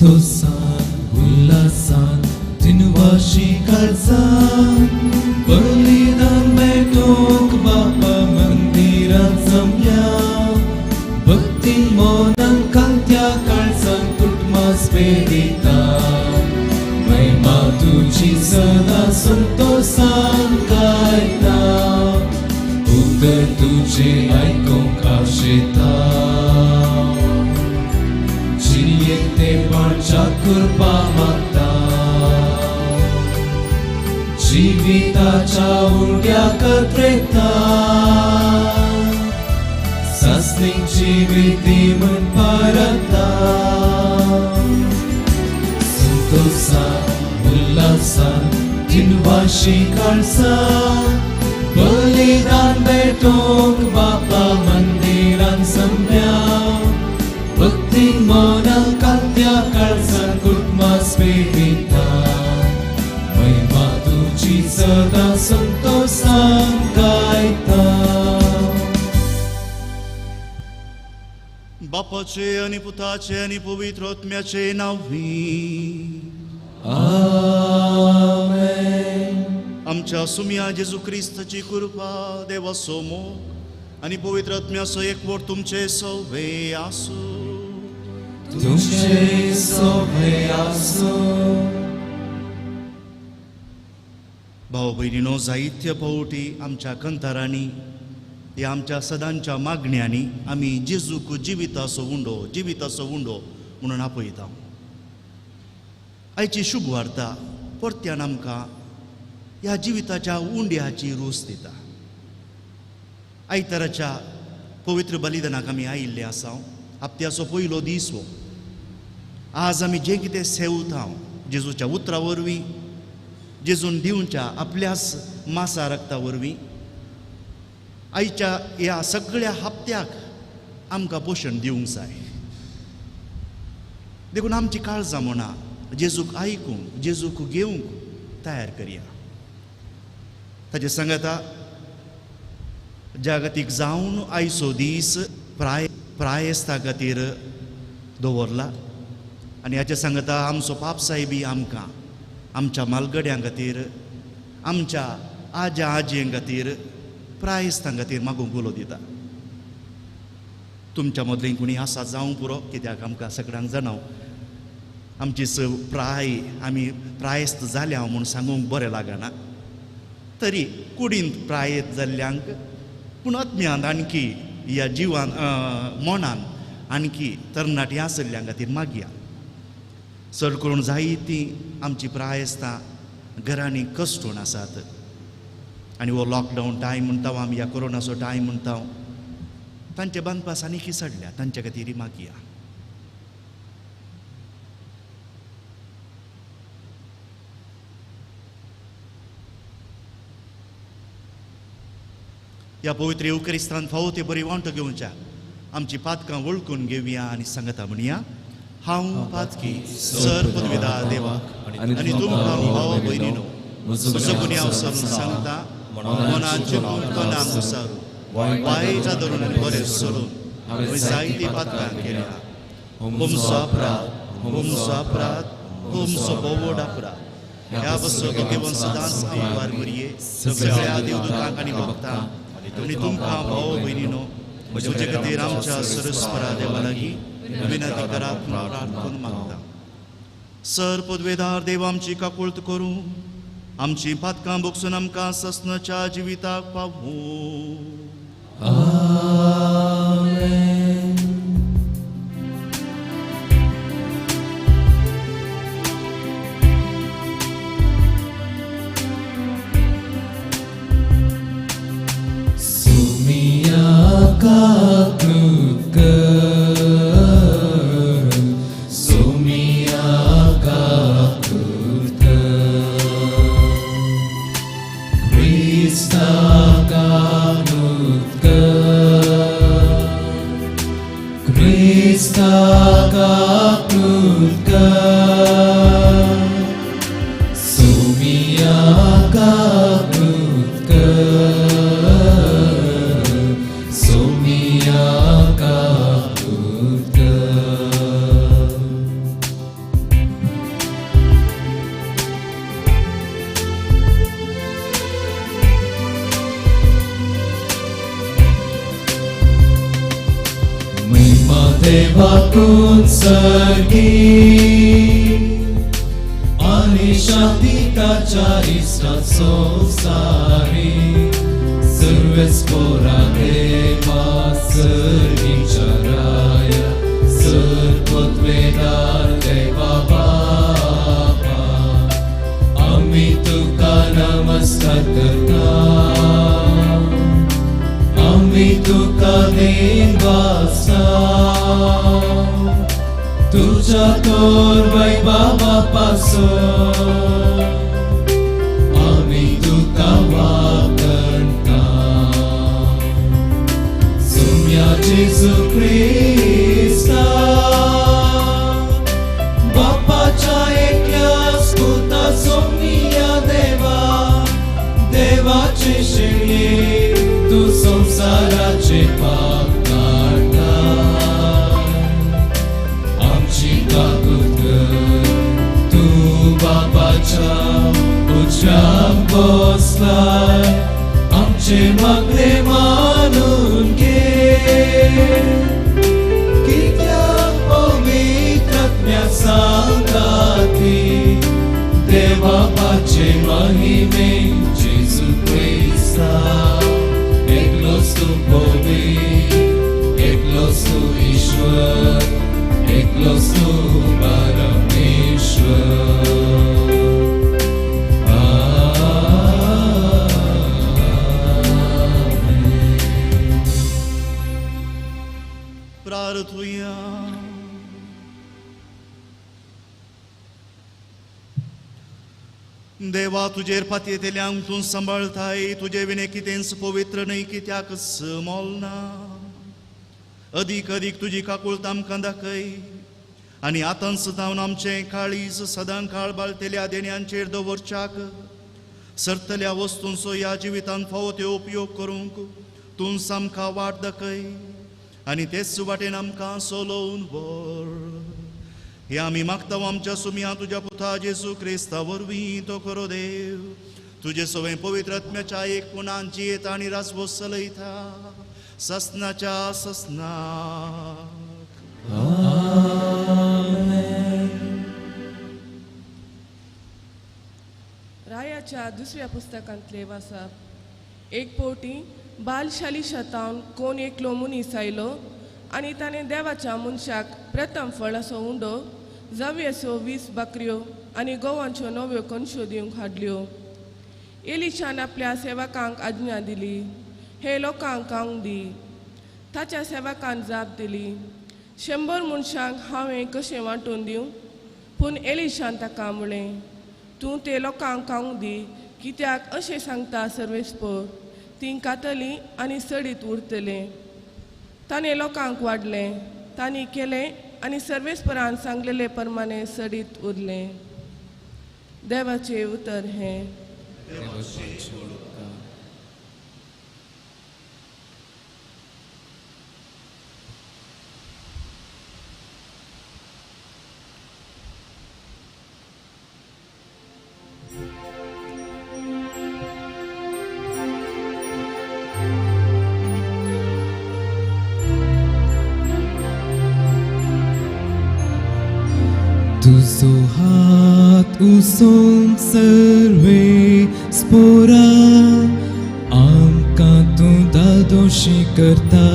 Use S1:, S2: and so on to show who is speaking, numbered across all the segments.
S1: संतोषान उल्हासान दिनवाशी काळजान बलिदान भेटोक बापा मंदिरात जमया भक्ती मौनान कांत्या काळजान कुटुंबास पेरिता महिमा तुझी सदा संतोषान गायता उतर तुझे ऐकूंक आशेता जियेते पांच्या कृपा मागता जिविताच्या उंड्या कत्रेता सासणीक जिविती म्हण परता संतोषान उल्हासान दिनवाशी काळजान बलिदान भेटोक बापा मंदिरान जमया भक्ती मौना कांत्या काळजान कुटुंबास पेरिता महिमा तुझी सदा संतोषान गायता.
S2: बापाचे आणि पुताचे आणि पवित्र आत्म्याचे नावी
S1: आमेन.
S2: आमच्या सुम्या जेजू ख्रिस्ताची कृपा देवा सोमो आणि पवित्र आत्म्याचो एकवट तुमचे सवे आसो.
S1: तुमचे सवे आसो.
S2: भाव भयणीनो, जायत्य फावटी आमच्या कंतारांनी ह्या आमच्या सदांच्या मागण्यांनी आमी जेजूक जिविताचो उंडो म्हणून आपयता. आयची शुभ वार्ता परत्यान आमकां ह्या जिविताच्या उंड्याची रूच दिता. आयताराच्या पवित्र बलिदानाक आमी आयिल्ले आसा. हप्त्याचो पयलो दीस हो. आज आमी जें कितें सेवता जेजूच्या उतरा वरवीं, जेजून दिवच्या आपल्याच मासा रक्ता वरवीं, आयच्या ह्या सगळ्या हप्त्याक आमकां पोशण दिवंक जाय. देखून आमची काळजां म्हणा जेजूक आयकूंक, जेजूक घेवंक तयार करया. ताचे सांगता जागतीक जावन आयचो दीस प्रायस्ता खातीर दवरला आनी हाचे सांगता आमचो पापसाय बी आमकां आमच्या मालगड्यां खातीर, आमच्या आज्या आजयें खातीर, प्रायस्तां खातीर मागूंक उलो दिता. तुमच्या मदलीं कोणी आसा जावं पुरो, कित्याक आमकां सगळ्यांक जाणाव आमची आमी प्रायस्त जाल्या म्हूण सांगूंक बरें लागना. तरी कुडींत प्रायत जाल्ल्यांक पूण आत्म्यांत आणखी ह्या जिवान मनान आणखी तरणाटी आसल्ल्यां खातीर मागया. चड करून जायतीं आमची प्रायस्तां घरांनी कश्टून आसात आनी हो लॉकडावन टायम म्हणटा आमी, ह्या कोरोनाचो टायम म्हणटा, तांचे बांदपास आनी सडल्या, तांचे खातीर मागया. ह्या पवित्र येवकरिस्तान फावो ते बरी वांटो घेवच्या. आमची पातकां वळखून घेवया आनी सांगता म्हणया, हांव पातकी सर पदवेदार देवाक आनी तुमकां भाव भयणीनो म्हजो गुन्यांव सरून सांगता, मनांत चिंतून तोंडांत घुसारून वायट धरून आनी बरें सोडून हांवें जायतीं पातकां केल्या. होमचो अपराध, होमचो बोवड अपराध. ह्या बसो देवान सदांच आमकां करये सगळ्या देवदूतांक आनी भक्तांक आनी तुमकां भाव भयणीनो म्हजे खातीर आमच्या सरस्वरा देवा लागीं विनंती करात म्हूण प्रार्थना मागता. सर पदवेदार देव आमची काकुळट करूं, आमची पातकां भोगसून आमकां ससनाच्या जिविताक पावूं.
S1: आमेन. सुमिया काकुळट कर, सुमिया काकुळट ख्रिस्ता काकुळट ख्रिस्ता काकुळट सुमिया काकुळट सुमिया काकुळट. देवाकून सर्गी आणि शांतिकाच्या इष्टात संसारी सर्वेस्पोरा देवा सर्गीच्या राया सर्वोत्वेदार देवा बापा आम्ही तुका नमस्कार करता आम्ही तुका देवासा तुझ्या तोर वैभवा पासून आम्ही तुका वाकणता सोम्या जेजू ख्रिस्ता बापाच्या एकल्या स्पुता सोम्या देवा देवाचे शेळे तू संसाराचे पाप काढता आमची काकूत तू बापाच्या उजव्याक बसलाय आमचे मागणे मानून घे कित्याक पवित्रात्म्या सांगाती देवा बापाचे महिमे जेजू ख्रिस्ता एकलोच तू पवित्र एकलोच तू ईश्वर एकलोच तू परमेश्वर
S2: प्रार्थूया. देवा तुजेर पातये तेल्यांक तूं सांबाळताय तुजे विने कितेंच पवित्र न्हय कित्याकच मोलना अदीक अदीक तुजी काकूळट आमकां दाखय आनी आतां सुद्दां आमचें काळीज सदां काळ बाळतेल्या देण्यांचेर दवरच्याक सरतल्या वस्तूंचो ह्या जिवितांत फावो त्यो उपयोग करूंक तूं सामका वाट दाखय आनी तेच वाटेन आमकां सोलोवन व्हर हे आमी मागता आमच्या सुमया तुज्या पुता जेजू क्रिस्ता वरवीं तो खरो देव तुजे सवय पवित्र आत्म्याच्या एक पुनान जियेत आनी रासवो चलयता ससनाच्या ससनाक
S3: रायाच्या दुसऱ्या पुस्तकांतले वाचप एक पोवटी बालशाली शतावन कोण एकलो मनीस आयलो आनी ताणें देवाच्या मनशाक प्रथम फळ असो उंडो जाव्याच्यो 20 बकऱ्यो आनी गोवांच्यो 9 कणश्यो दिवंक हाडल्यो एलिशान आपल्या सेवकांक आज्ञा दिली हे लोकांक खावंक दी ताच्या सेवकान जाप दिली 100 मनशांक हांवें कशें वांटून दिवं पूण एलिशान ताका म्हळें तूं ते लोकांक खावंक दी कित्याक अशें सांगता सर्वेस्पोर तीं खातलीं आनी सडीत उरतलें ताणें लोकांक वाडलें तांणी केलें आनी सर्वेस्परान सांगलेले प्रमाणे सडीत उरलें देवाचें उतर हें
S1: तुझो हात उसोन सर्वे स्पोरा आमकां तूं दादोशी करता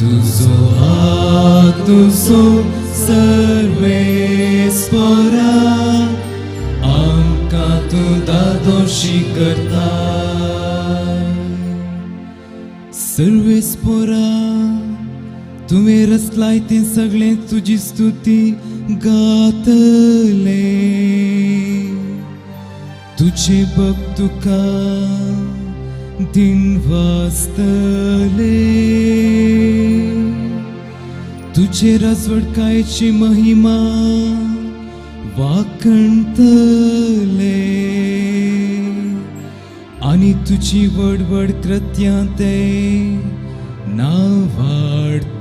S1: तुझो हात उसोन सर्वे स्पोरा आमकां तूं दादोशी करता सर्वे स्पोरा तुवें रचलाय तें सगळें तुजी स्तुती गातले तुझे भक्त तुका दिन वाजतले तुझे राजवडकायेची महिमा वाखणतले आनी तुझी वडवड कृत्यां ते नाव वाडतले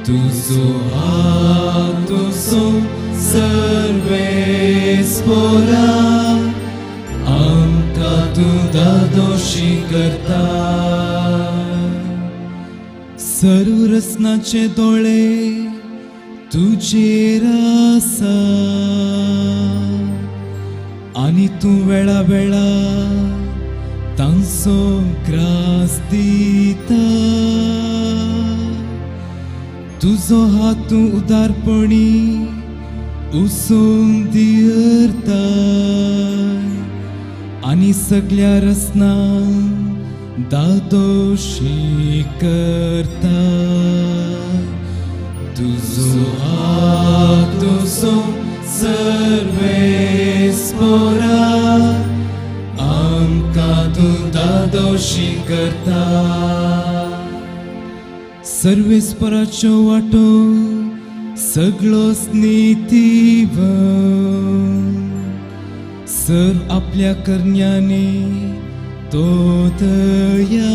S1: तुझो हात तुझो सर्वे स्पोरा आमकां तूं दादोशी करता सर्व रसनाचे दोळे तुजेर आसा आनी तूं वेळा वेळा तांचो ग्रास दिता तुजो हात तूं उदारपणी उसोन दियरता आनी सगळ्या रसनांक दादोशी करता तुजो हात उसोन सर्वेस्परा आमकां तूं दादोशी करता सर्वेस्पराच्यो वाटो सगळो नीतीव सर आपल्या करण्याने तो दया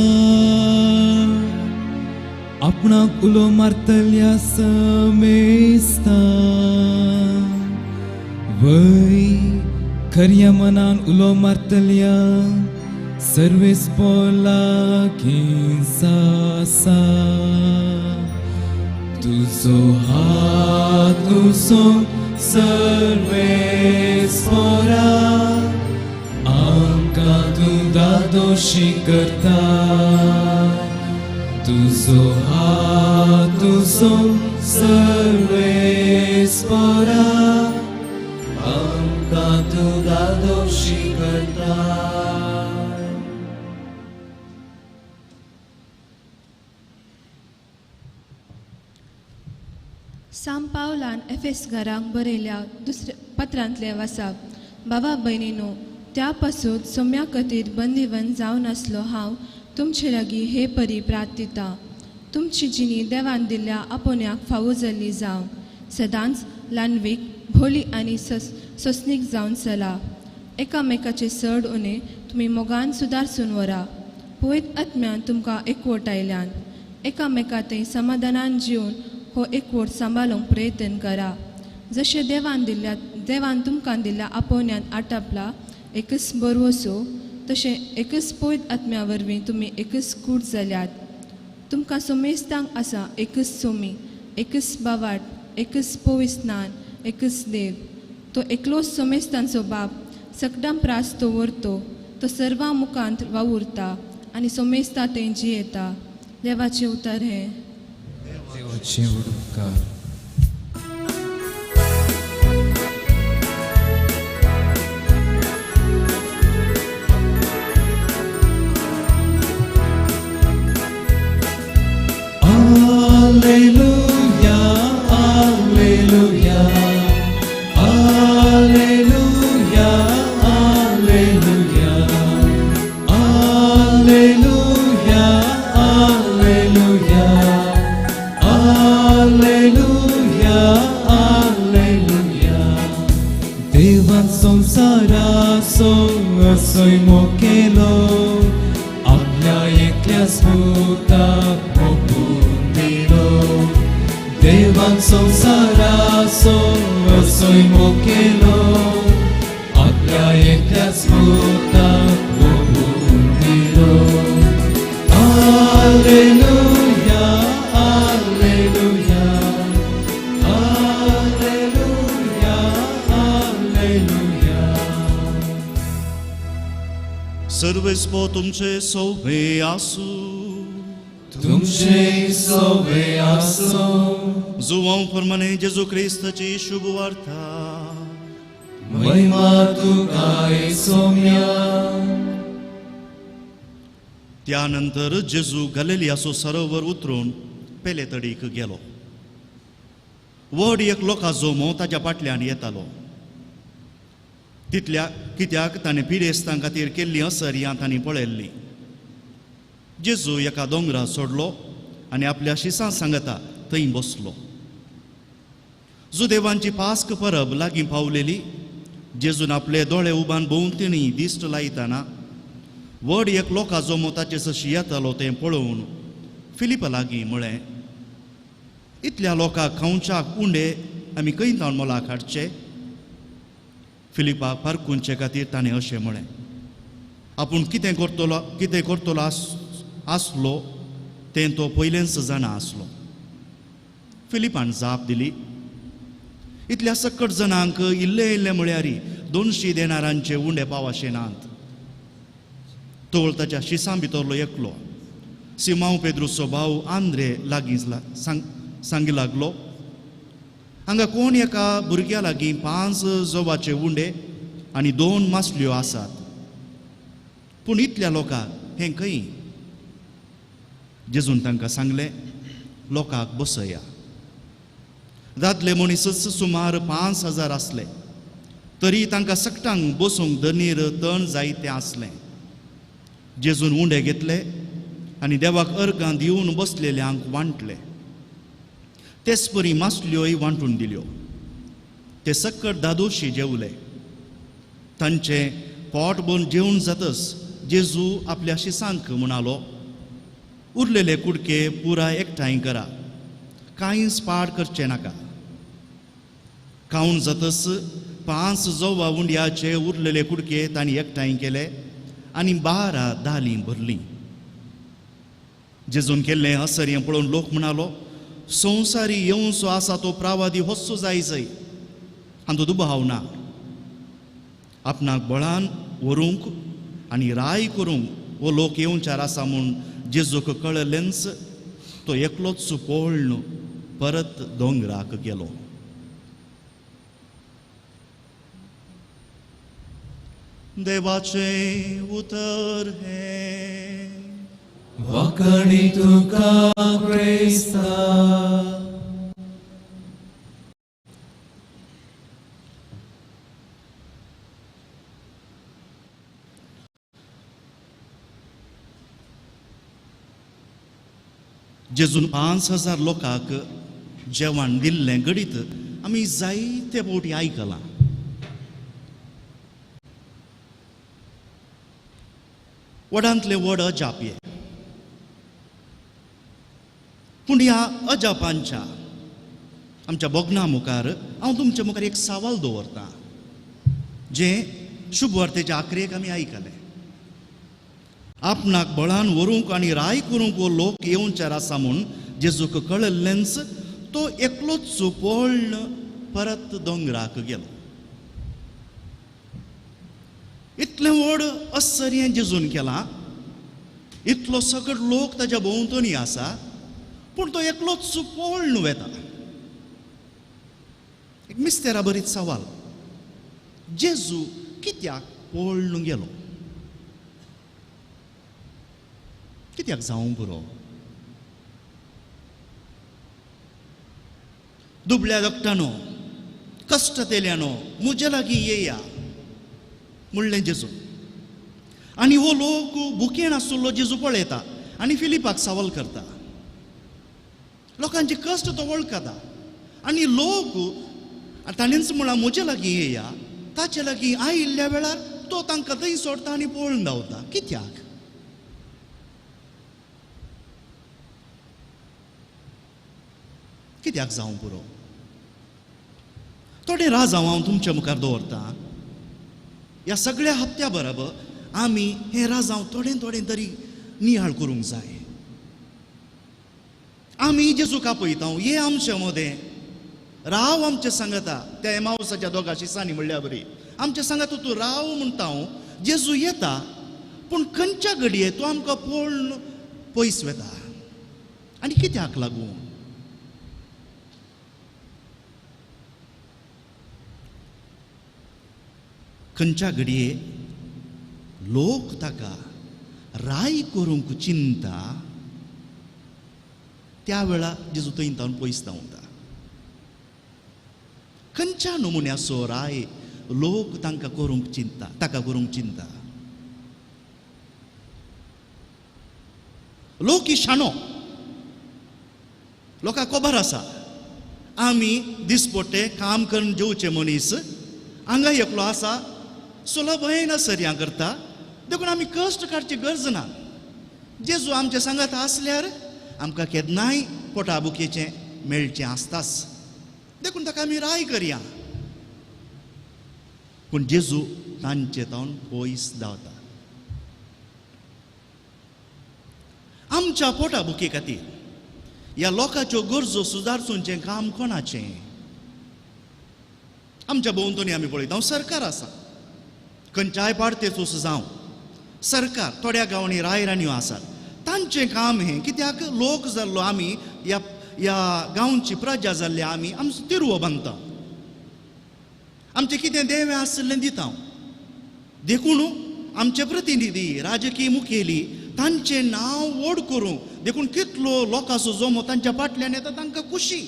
S1: आपणाक उलो मारतल्या समेस्ता वै खऱ्या मनान उलो मारतल्या सर्वेस्पो लागीं आसा तुजो हात उसोन सर्वेस्परा आमकां तूं दादोशी करता तुजो हात उसोन सर्वेस्परा आमकां तूं दादोशी करता
S4: सांत पावलान एफेसकारांक बरयल्या दुसऱ्या पत्रांतले वाचप बाबा भयणीनो त्या पासून सोम्या खातीर बंदिवन जावन आसलो हांव तुमचे लागीं हे परी प्रार्थिता तुमची जिणी देवान दिल्ल्या आपोवण्याक फावो जाल्ली जावं सदांच ल्हानवीक भोली आनी सोसणीक जावन चला एकामेकाचे चड उणे तुमी मोगान सुदारसून व्हरा पवित आत्म्यान तुमकां एकवट आयल्यान एकामेकांतय समाधानान जिवन हो एकवट सांबाळूंक प्रयत्न करा जशें देवान तुमकां दिल्ल्या आपोवण्यांत आटापला एकच बरवसो तशें एकच पवित आत्म्या वरवीं तुमी एकच कूट जाल्यात तुमकां सोमेस्तांक आसा एकच सोमी एकच बावाट एकच पवित्र स्नान एकच देव तो एकलोच सोमेस्तांचो बाप सकदां प्रास तो व्हरतो तो सर्वां मुखांत वावुरता आनी सोमेस्ता तें जियेता देवाचें उतर हें
S1: देवाचें उपकार Alleluia, alleluia, alleluia, alleluia, alleluia, alleluia, alleluia, alleluia. Devan संसाराचो असोयमो केलो आपल्या एकल्या स्पुताक देवान संसाराचो असोयमो केलो आपल्या एकल्या स्पुताक भोगून दिलो Alleluia, Alleluia, Alleluia, Alleluia.
S2: सर्वेस्पो तुमचे सौवे आसू
S1: तुमचे सवे आसो
S2: जुवांव फर्माने जेजू क्रिस्ताची शुभ वार्ता
S1: महिमा तुका सोम्या
S2: त्यानंतर जेजू गलिलियाचो सरोवर उतरून पेले तडीक गेलो व्हड एक लोकांचो मोव ताच्या फाटल्यान येतालो कित्याक ताणें पिडेस्तां खातीर केल्ली असर ह्या तांणी पळयल्ली जेजू एका दोंगरा सोडलो आनी आपल्या शिसां सांगता थंय बसलो जुदेवांची पास्क परब लागीं पावलेली जेजून आपले दोळे उबान भोंवतणी दिश्ट लायतना व्हड एक लोकांचो मोव ताचे सशी येतालो तें पळोवन फिलिपा लागीं म्हळें इतल्या लोकांक खावच्याक उंडे आमी खंय तावन मोलाक हाडचे फिलिपाक पारखुंचे खातीर ताणें अशें म्हळें आपूण कितें करतलो आसलो तें तो पयलेंच जाणा आसलो. फिलिपान जाप दिली, इतल्या सकट जणांक इल्ले इल्ले म्हळ्यारी 200 देनारांचे उंडे पावाशे नात. तोळ ताच्या शिसां भितरलो एकलो सिमांव पेद्रुचो भाव आंद्रे लागीं सांगी लागलो, हांगा कोण एका भुरग्या लागीं 5 जोवाचे उंडे आनी 2 मासल्यो आसात, पूण इतल्या लोकांक हें खंय? जेजून तांकां सांगलें, लोकांक बसया. दादले मनीसच सुमार 5000 आसले, तरी तांकां सकटांक बसूंक धनीर तण जायतें आसलें. जेजून उंडे घेतले आनी देवाक अर्गां दिवन बसलेल्यांक वांटले. तेच परी मासल्योय वांटून दिल्यो. ते सकट दादोशी जेवले. तांचें पोट भरून जेवण जातच जेजू आपल्या शिसांक म्हणालो, उरलेले कुडके पुराय एकठांय करा, कांयच पाड करचें नाका. खावन जातच 5 जोवा उंड्याचे उरलेले कुडके तांणी एकठांय केले आनी 12 धालीं भरलीं. जेजून केल्लें हसर हें पळोवन लोक म्हणालो, संवसारी येवचो आसा तो प्रावादी होस्सो जायचय, हातूंत दुबाव ना. आपणाक बळान व्हरूंक आनी राय करूंक वो लोक येवचार आसा म्हूण जेजूक कळलेंच तो एकलोच पळोवन परत दोंगराक गेलो. देवाचें उतर हें,
S1: वखणी तुका क्रिस्ता.
S2: जेजून 5000 लोकांक जेवण दिल्लें घडीत आमी जायते फावटी आयकलां. वडांतले व्हड अजाप हे. पूण ह्या अजापांच्या आमच्या बोगना मुखार हांव तुमच्या मुखार एक सवाल दवरतां, जें शुभवार्तेच्या आखरेक आमी आयकलें. आपणाक बळान व्हरूंक आनी राय करूंक वो लोक येवचार आसा म्हूण जेजूक कळलेंच तो एकलोच पळोवन परत दोंगराक गेलो. इतलें व्हड आश्चर्य जेजून केलां, इतलो सगळो लोक ताच्या भोंवतणी आसा, पूण तो एकलोच पळोवन वेता. एक मिस्तेरा बरीच सवाल, जेजू कित्याक पळोवन गेलो? कित्याक जावं पुरो? दुबळ्या दोगटानो, कश्ट तेल्यानो म्हजे लागीं येया म्हणलें जेजू. आनी हो लोक भुकेण आसलो जेजू पळयता आनी फिलिपाक सवाल करता. लोकांचे कश्ट तो वळखता आनी लोक ताणेंच म्हणलां म्हजे लागीं येया, ताचे लागीं आयिल्ल्या वेळार तो तांकां थंय सोडता आनी पळोवन धांवता. कित्याक? कित्याक जावं पुरो? थोडे राज हांव तुमच्या मुखार दवरतां. ह्या सगळ्या हप्त्या बरोबर आमी हे राजांव थोडें तरी नियाळ करूंक जाय. आमी जेजूक आपयता, ये आमचे मदें राव आमचे सांगता. त्या एमावसाच्या 2 शिसांनी म्हणल्या बरी आमच्या सांगता तूं राव म्हणटा. जेजू येता, पूण खंयच्या घडये तो आमकां पळोवन पयस वेता. आनी कित्याक लागून? खंयच्या घडये लोक ताका राय करूंक चिंता, त्या वेळा जेजू थंय तावन पयस धांवता. खंयच्या नमुन्याचो राय लोक तांकां करूंक चिंता, ताका करूंक चिंता? लोक इशानो, लोकांक खबर आसा आमी दिसपट्टे काम करून जेवचे मनीस, हांगा एकलो आसा सुलभयेन सर्यां करता, देखून आमी कश्ट काडची गरज ना. जेजू आमचे सांगात आसल्यार आमकां केन्नाय पोटाबुकेचें मेळचें आसताच, देखून ताका आमी राय करया. पूण जेजू तांचे तावन पयस धांवता. आमचे आमच्या पोटाबुके खातीर ह्या लोकांच्यो गरजो सुदारचोवचें काम कोणाचें? आमच्या भोंवतणी आमी पळयता सरकार आसा, खंयच्याय पार्टेचो जावं सरकार, थोड्या गांवांनी रायराण्यो आसात, तांचें काम हें. कित्याक लोक जाल्लो आमी, ह्या गांवची प्रजा जाल्ले आमी, आमचो तिरवो बांदता, आमचें कितें देवें आसलें दिता. देखून आमचे प्रतिनिधी, राजकीय मुखेली तांचें नांव व्हड करूंक देखून कितलो लोकांचो जमो तांच्या फाटल्यान येता, तांकां खुशी.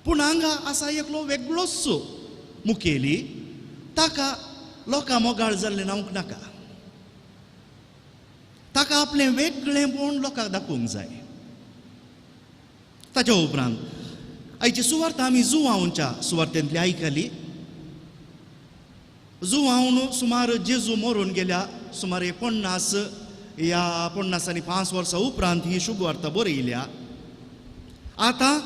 S2: पूण हांगा आसा एकलो वेगळोच मुखेली, ताका लोकां मोगाळ जाल्लें नावंक नाका. ताका आपलें वेगळेंपण लोकांक दाखोवंक जाय. ताच्या उपरांत आयची सुवार्त आमी जुवांवच्या सुवार्थेंतली आयकली. जुवांवन सुमार जेजू मरून गेल्या सुमार 50 वर्सां उपरांत ही शुभवार्ता बरयल्या. आतां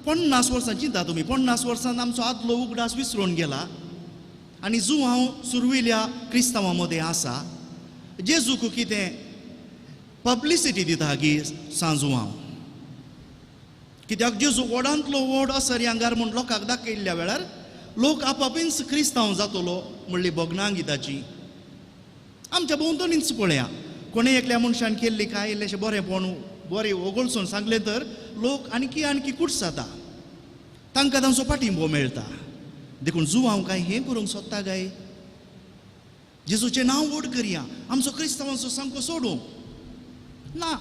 S2: 50 वर्सां चिंता तुमी, 50 वर्सांत आमचो आदलो उगडास विसरून गेला आनी जुवांव सुरविल्या क्रिस्तांवां मदें आसा. जेजूक कितें पब्लिसिटी दिता की सांजुवांव, कित्याक जेजू व्हडांतलो व्हड असर्यांगार म्हूण लोकांक दाखयल्ल्या वेळार लोक आपापीच क्रिस्तांव जातलो म्हणली भोगनांगिताची. आमच्या भोंवतणीच पळया, कोणें एकल्या मनशान केल्ली काय इल्लेशें बरेंपण बरें ओगळसून सांगलें तर लोक आनकी खूश जाता, तांकां तांचो पाठिंबो मेळटा. देखून जुवांव काय हें करूंक सोदता काय? जेजूचें नांव व्हड करया, आमचो क्रिस्तांवांचो सामको सोडूं ना.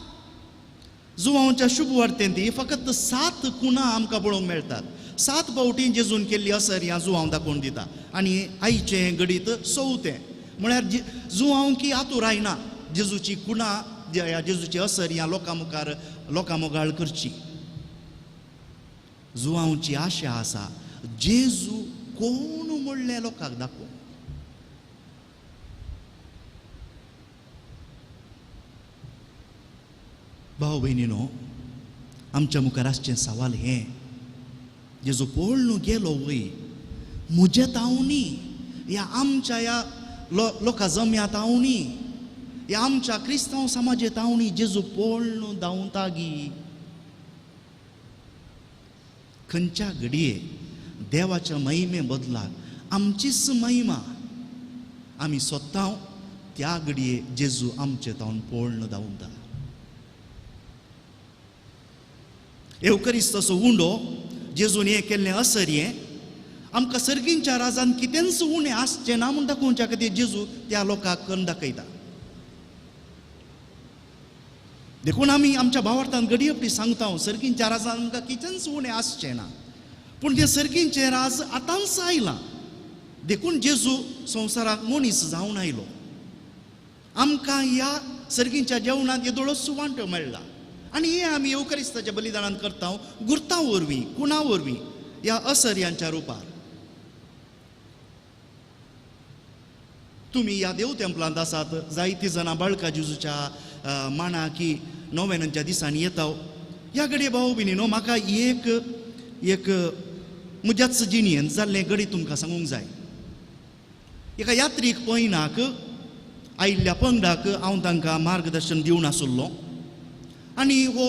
S2: जुवांवच्या शुभवार्तेंत फकत 7 कुणां आमकां पळोवंक मेळटात. 7 फावटीं जेजून केल्ली असर ह्या जुवांव दाखोवन दिता. आनी आयचें घडीत 4थें म्हळ्यार जुवांव की आतूर आयना जेजूची कुणां, जेजूची असर ह्या लोकां मुखार लोकां मोगाळ करची. जुवांवची आशा आसा जेजू कोण म्हणलें लोकांक दाखोवंक. भाव भयणीनो, आमच्या मुखार आसचें सवाल हें, जेजू पळोवन गेलो वय म्हज्या तावनी, ह्या आमच्या ह्या लोकां जम्या तावनी, ह्या आमच्या क्रिस्तांव समाजे तावनी जेजू पळोवन धांवता गी. खंयच्या घडये देवाच्या महिमे बदलाक आमचीच महिमा आमी सोदता, त्या घडये जेजू आमचे तावन पळोवन धांवता. एवकरिस्तचो उंडो जेजून हें केल्लें असर्यें आमकां सर्गींच्या राजान कितेंच उणें आसचें ना म्हूण दाखोवच्या खातीर जेजू त्या लोकांक करून दाखयता. देखून आमी आमच्या भावार्थान घडी आपली सांगता सर्गींच्या राजान आमकां कितेंच उणें आसचें ना, पूण तें सर्गींचें राज आतांच आयलां. देखून जेजू संवसाराक मनीस जावन आयलो. आमकां ह्या सर्गींच्या जेवणांत येदोळोच वांटो मेळ्ळा आनी हें आमी एवकरिस्ताच्या बलिदानांत करता गुर्तां वरवीं, कुणां वरवीं, ह्या असर्यांच्या रुपार. तुमी ह्या देव तेंपलांत आसात, जायतीं जाणां बाळका जेजूच्या मांडा की नोवेनांच्या दिसांनी येता. ह्या घडये भाव भयणीनो, म्हाका एक म्हज्याच जिणेंत जाल्लें घडी तुमकां सांगूंक जाय. एका यात्रीक पळयनाक आयिल्ल्या पंगडाक हांव तांकां मार्गदर्शन दिवन आसुल्लो आनी हो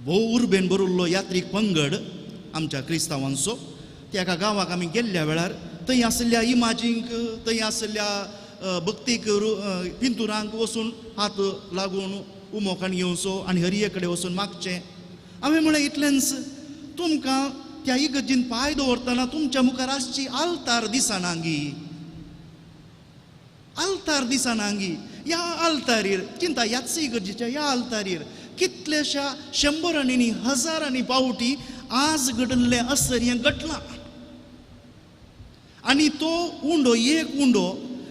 S2: भोव उर्बेन भरिल्लो यात्रीक पंगड आमच्या क्रिस्तांवांचो त्या एका गांवाक आमी गेल्ल्या वेळार थंय आसलेल्या इमाजींक, थंय आसलेल्या भक्तीक पिंतुरांक वचून हात लागून उमोकान घेवचो आनी हरये कडेन वचून मागचें. हांवें म्हळें इतलेंच, तुमकां त्या इगर्जीन पांय दवरतना तुमच्या मुखार आसची आल्तार दिसनांगी, आल्तार दिसनांगी. ह्या आल्तारीर चिंता, ह्याच इगर्जेच्या ह्या आल्तारीर कितलेशा 100 आनी 1000 पावटी आज घडल्लें असर हें घडलां. आनी तो उंडो, एक उंडो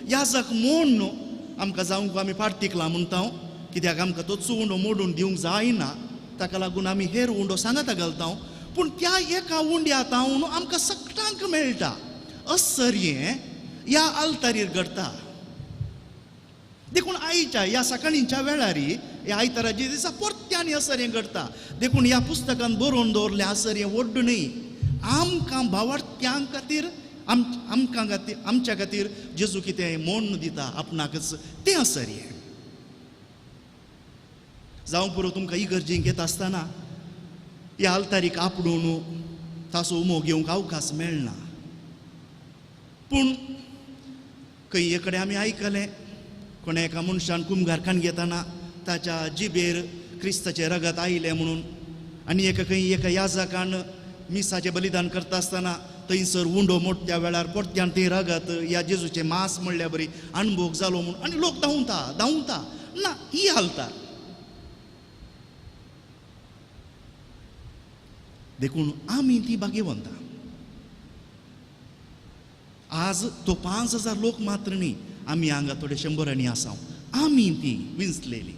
S2: ह्याजाक मोडून आमकां जावंक आमी पार्टिकलां म्हणटा, कित्याक आमकां तोच उंडो मोडून दिवंक जायना, ताका लागून आमी हेर उंडो सांगाता घालता. पूण त्या एका उंड्या तावन आमकां सगळ्यांक मेळटा असर हें ह्या आल्तारीर घडटा. देखून आयच्या ह्या सकाळींच्या वेळारी ह्या आयताराच्या दिसा परत्यांनी असर हें घडटा. देखून ह्या पुस्तकांत बरोवन दवरलें असर हें व्हड न्ही, आमकां भावार्थ्यां खातीर आमच्या खातीर जेजू कितें मोडून दिता आपणाकच तें असर हें. जावं पुरो तुमकां इगर्जेक येता आसतना ह्या आल्तारीक आपडून ताचो उमो घेवंक अवकाश मेळना. पूण खंय कडेन आमी आयकलें कोण एका मनशान कुमगारखान घेतना ताच्या जिबेर क्रिस्ताचें रगत आयलें म्हणून, आनी एका याजकान मिसाचें बलिदान करता आसतना थंयसर उंडो मोडट्या वेळार परत्यान तें रगत ह्या जेजूचें मांस म्हणल्या बरी अणभोग जालो म्हणून, आनी लोक धांवता ना ही हालता. देखून आमी ती भाग्यवंतां. आज तो 5,000 लोक मात्र न्ही, आमी हांगा थोडे 100 आसां, आमी ती विंचलेली.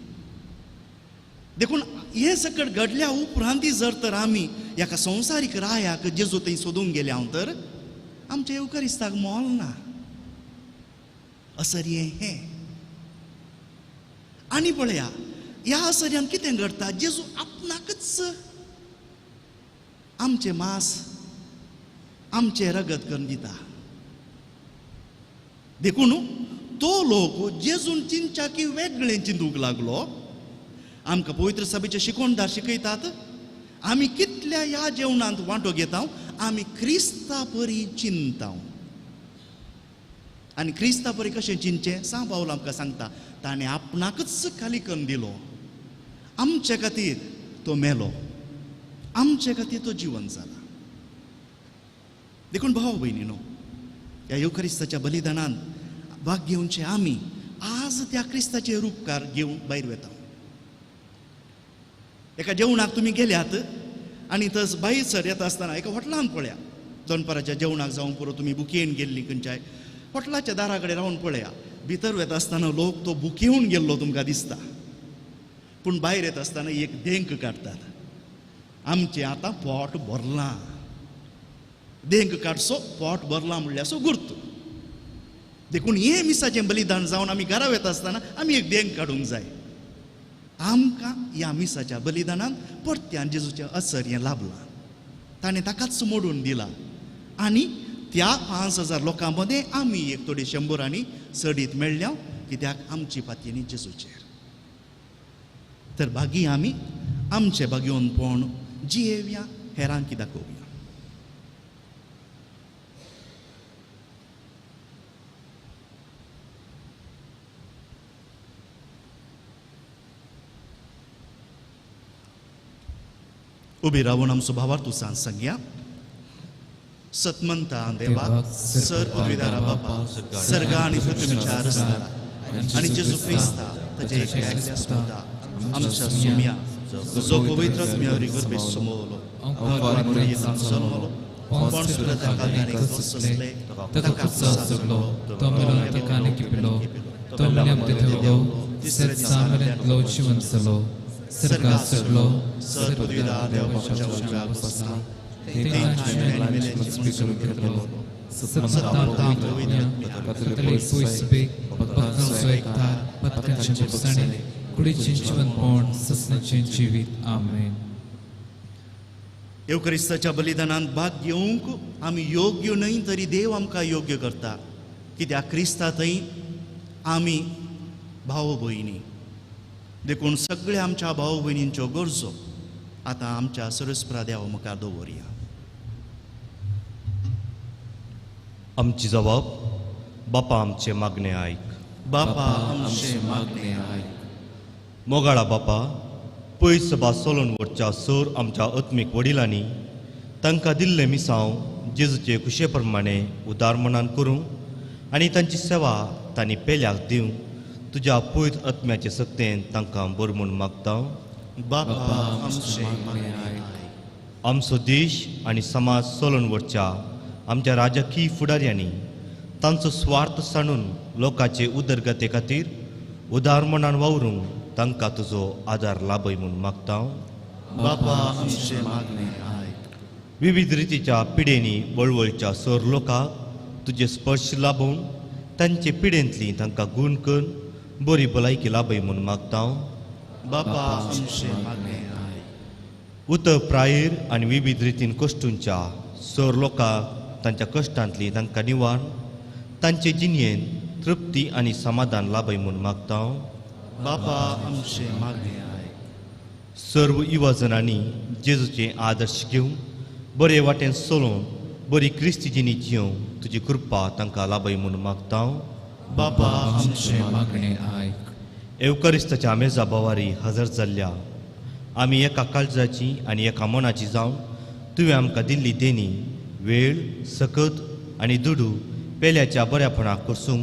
S2: देखून हे सकट घडल्या उपरांती जर तर आमी एका संवसारीक रायाक जेजू थंय सोदूंक गेले हांव तर आमच्या येवकारिस्ताक मोल ना. असरयें हें. आनी पळया ह्या असर्यान कितें घडटा, जेजू आपणाकच आमचें मांस आमचें रगत करून दिता. देखून तो लोक जेजून चिंचा की वेगळें चिंतूंक लागलो. आमकां पवित्र सभेचे शिकोणदार शिकयतात आमी कितल्या ह्या जेवणांत वांटो घेता, आमी क्रिस्ता परी चिंता. आनी क्रिस्ता परी कशें चिंतचें सांग पावल आमकां सांगता. ताणें आपणाकच खाली करून दिलो. आमचे खातीर तो मेलो, आमचे खातीर तो जिवन जाला. देखून भाव भयणीनो, ह्या युकरिस्ताच्या बलिदानांत भाग घेवचे आमी आज त्या क्रिस्ताचे उपकार घेवन भायर वेता. एका जेवणाक तुमी गेल्यात आनी थंय भायर सर येता आसतना एका हॉटेलांत पळया, दनपाराच्या जेवणाक जावं पुरो तुमी बुकेन गेल्ली खंयच्याय हॉटेलाच्या दारा कडेन रावन पळया, भितर वेता आसतना लोक तो बुकेवन गेल्लो तुमकां दिसता. पूण भायर येता आसतना एक देंक काडटात. आमचें आतां पोट भरलां. देंक काडचो पोट भरलां म्हणल्यार गुर्त. देखून हे मिसाचें बलिदान जावन आमी घरा वेता आसतना आमी एक देंक काडूंक जाय. आमकां ह्या मिसाच्या बलिदानान परत्यान जेजूचें असर हें लाभलां. ताणें ताकाच मोडून दिला. आनी त्या 5,000 लोकां मदें आमी एक थोडी 100 सडीत मेळ्ळ्या, कित्याक आमची पातयेनी न्ही जेजूचेर. तर भागी आमी आमचें भाग्यवंतपण जियेवया, हेरांक दाखोवया. उबी रावून आमचो भावार्थ सांग सांगया. सतमंता देवा, सर पदवीदारा बापा, सर्गा आनी पृथ्वीच्या रचणारा आनी जेजू क्रिस्ता ताचे एकल्या सुदा आमच्या सुम्या जो पवित्र आत्म्यावरी गर्भेस समोवलो येतान जल्मलो पण सुरता कागाने कसले ताका सजलो तो मेलो ताकाने किपलो तो मेल्याम तेथो तिसरे दिसा मेल्यातलो जिवन जालो सर्गा सगलो सर पदवीदार देवाच्या उजव्याक बसला येवकरिस्ताच्या बलिदानांत भाग घेवंक आमी योग्य न्हय तरी देव आमकां योग्य करता. कित्याक क्रिस्ता थंय आमी भाव भयणी. देखून सगळ्या आमच्या भाव भयणींच्यो गरजो आतां आमच्या सरस्प्रा देवा मुखार दवरया.
S5: आमची जबाब बापा आमचे मागणे आयक.
S2: बापा आमचे मागणे आयक.
S5: मोगाळा बापा, पयस सभा सोलोन वरच्या सर आमच्या आत्मीक वडिलांनी तांकां दिल्ले मिसांव जेजूचे कुशे प्रमाणे उदार मनान करूंक आनी तांची सेवा तांणी पेल्याक दिवंक तुज्या पवित्र आत्म्याचे सक्तेन तांकां बरो म्हूण मागता.
S2: बापा आमचे मागणे आयक.
S5: आमचो देश आनी समाज सोलोन वरच्या आमच्या राजकीय फुडाऱ्यांनी तांचो स्वार्थ सांडून लोकांचे उदरगते खातीर उदार मनान वावरूंक तांकां तुजो आदार लाभय म्हूण मागता.
S2: बापा आमचे मागणे आयक.
S5: विविध रितीच्या पिडेनी वळवळच्या सर लोकांक तुजे स्पर्श लाभून तांचे पिडेंतली तांकां गूण करून बरी भलायकी लाभय म्हूण मागता.
S2: बापा आमचे मागणे आयक.
S5: उतर प्रायर आनी विविध रितीन कश्टूंच्या सर लोकांक तांच्या कश्टांतली तांकां निवारण तांचे जिणयेन तृप्ती आनी समाधान लाभय म्हूण मागता.
S2: बापा आमचे मागणे आयक.
S5: सर्व युवाजनांनी जेजूचे आदर्श घेवन बरे वाटेन चलोवन बरी क्रिस्ती जिणी जियोंक तुजी कृपा तांकां लाभय म्हूण मागता
S2: बापा
S1: आमचे मागणे आयक.
S5: एवकारिस्ताच्या मेजा बोवारी हजर जाल्ल्या आमी एका काळजाची आनी एका मनाची जावन तुवें आमकां दिल्ली देणी वेळ सकत आनी दुडू पेल्याच्या बऱ्यापणाक करसूंक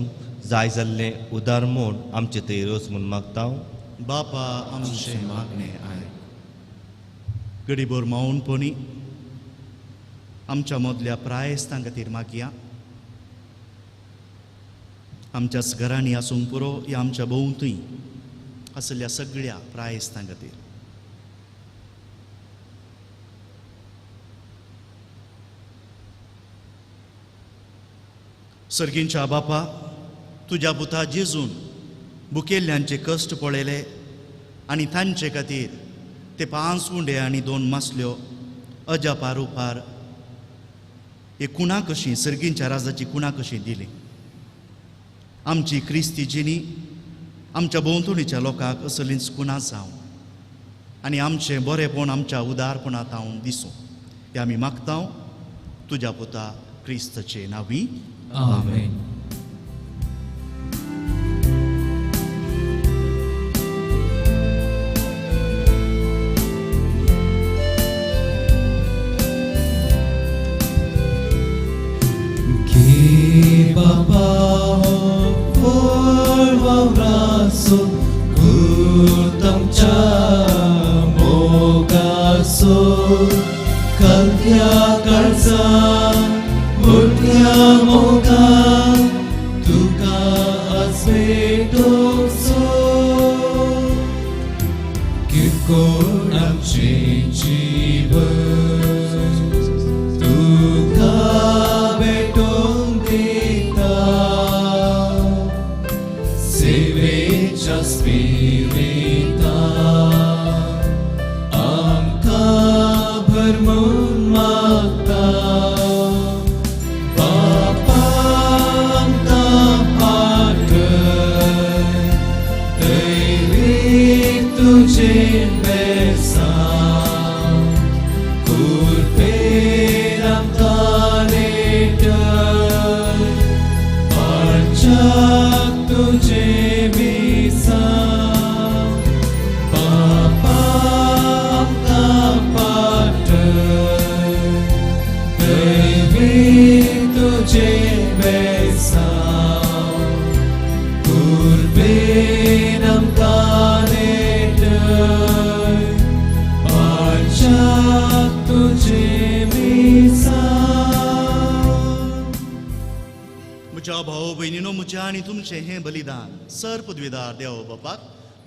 S5: जाय जाल्लें उदार मोड आमचे थंय रोस म्हूण मागता
S2: बापा आमचे
S1: मागणे आयक.
S2: गडीभर मावूनपणी आमच्या मदल्या प्रायस्तां खातीर मागया. आमच्याच घरांनी आसूंक पुरो या आमच्या भोंवतणी आसल्या सगळ्या प्रायस्तां खातीर. सर्गींच्या बापा, तुज्या पुता जेजून बुकेल्ल्यांचे कश्ट पळयले आनी तांचे खातीर ते 5 उंडे आनी 2 मासल्यो अजा पारोपार हे कुणा कशी सर्गींच्या राजाची कुणा कशी दिली. आमची क्रिस्ती जिणी आमच्या भोंवतणीच्या लोकांक असलींच कुणा जावं आनी आमचें बरेपण आमच्या उदारपणांत हांव दिसूं हें आमी मागता तुज्या पुता क्रिस्ताचे नांवी.
S1: आमेन. Ki Baba Porvavraso Kurtamcha Mogaso Kaltya Kalsa Murtya Moga Tuka Asvetokso Kirkonamche Jivan Tuka Betong Dita Sevecha Spirita Amka Bharmun Magta Bapa Amka Parker Teirik Tujhe Besa Kurperam Tanetar Parchak Tujhe Bisa Bapa Amka Parker Teirik Tujhe Besa Kurperam Tanetar Parchak Tujhe Bisa.
S2: म्हज्या भाव भयणीनो, म्हजें आनी तुमचें हें बलिदान sir पदवीदार देव बापाक